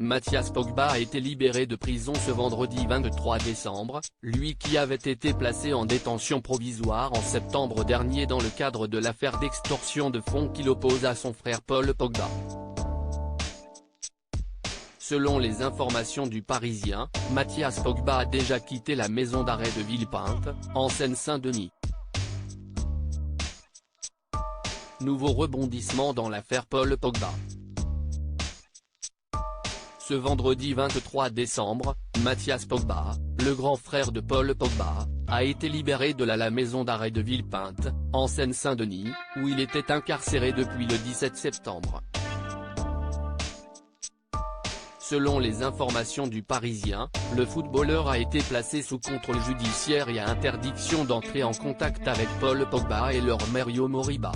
Mathias Pogba a été libéré de prison ce vendredi 23 décembre, lui qui avait été placé en détention provisoire en septembre dernier dans le cadre de l'affaire d'extorsion de fonds qu'il oppose à son frère Paul Pogba. Selon les informations du Parisien, Mathias Pogba a déjà quitté la maison d'arrêt de Villepinte, en Seine-Saint-Denis. Nouveau rebondissement dans l'affaire Paul Pogba. Ce vendredi 23 décembre, Mathias Pogba, le grand frère de Paul Pogba, a été libéré de la maison d'arrêt de Villepinte, en Seine-Saint-Denis, où il était incarcéré depuis le 17 septembre. Selon les informations du Parisien, le footballeur a été placé sous contrôle judiciaire et a interdiction d'entrer en contact avec Paul Pogba et leur mère Yo Moriba.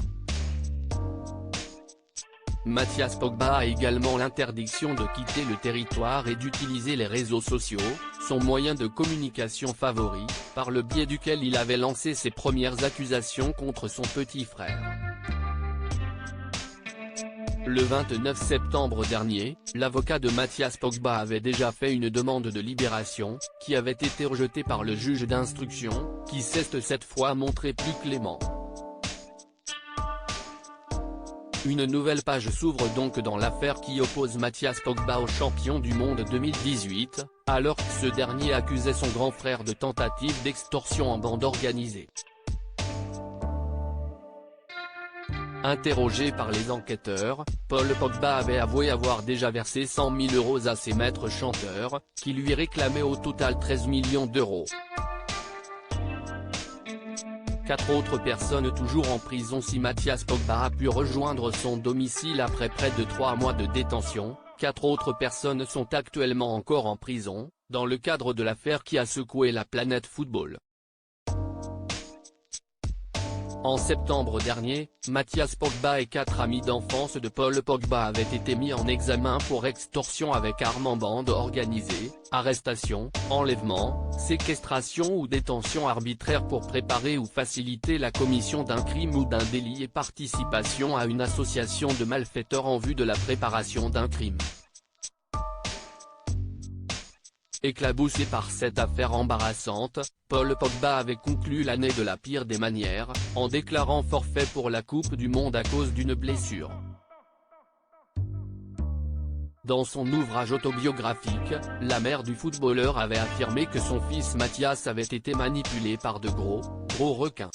Mathias Pogba a également l'interdiction de quitter le territoire et d'utiliser les réseaux sociaux, son moyen de communication favori, par le biais duquel il avait lancé ses premières accusations contre son petit frère. Le 29 septembre dernier, l'avocat de Mathias Pogba avait déjà fait une demande de libération, qui avait été rejetée par le juge d'instruction, qui s'est cette fois montré plus clément. Une nouvelle page s'ouvre donc dans l'affaire qui oppose Mathias Pogba au champion du monde 2018, alors que ce dernier accusait son grand frère de tentative d'extorsion en bande organisée. Interrogé par les enquêteurs, Paul Pogba avait avoué avoir déjà versé 100 000 € à ses maîtres chanteurs, qui lui réclamaient au total 13 millions d'euros. 4 autres personnes toujours en prison. Si Mathias Pogba a pu rejoindre son domicile après près de 3 mois de détention, 4 autres personnes sont actuellement encore en prison, dans le cadre de l'affaire qui a secoué la planète football. En septembre dernier, Mathias Pogba et 4 amis d'enfance de Paul Pogba avaient été mis en examen pour extorsion avec arme en bande organisée, arrestation, enlèvement, séquestration ou détention arbitraire pour préparer ou faciliter la commission d'un crime ou d'un délit et participation à une association de malfaiteurs en vue de la préparation d'un crime. Éclaboussé par cette affaire embarrassante, Paul Pogba avait conclu l'année de la pire des manières, en déclarant forfait pour la Coupe du Monde à cause d'une blessure. Dans son ouvrage autobiographique, la mère du footballeur avait affirmé que son fils Mathias avait été manipulé par de gros requins.